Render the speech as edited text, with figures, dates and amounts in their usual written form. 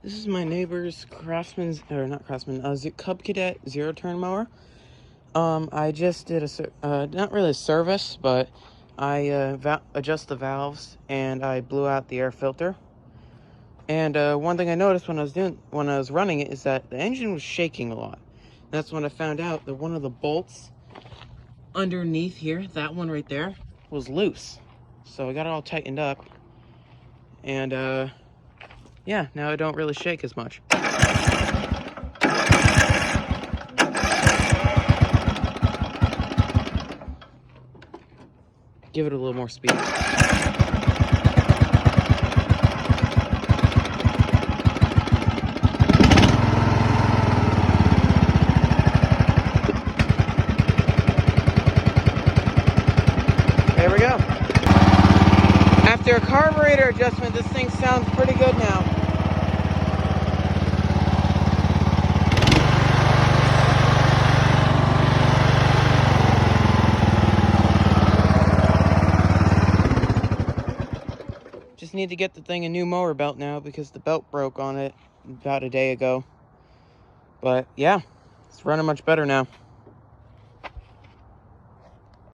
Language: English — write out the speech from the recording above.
This is my neighbor's Craftsman's, or not Craftsman, Cub Cadet zero turn mower. I just did not really a service, but I adjust the valves and I blew out the air filter. And one thing I noticed when I was running it is that the engine was shaking a lot. And that's when I found out that one of the bolts underneath here, that one right there, was loose. So I got it all tightened up. And yeah, now I don't really shake as much. Give it a little more speed. There we go. After a carburetor adjustment, this thing sounds pretty good now. Just need to get the thing a new mower belt now because the belt broke on it about a day ago. But yeah, it's running much better now.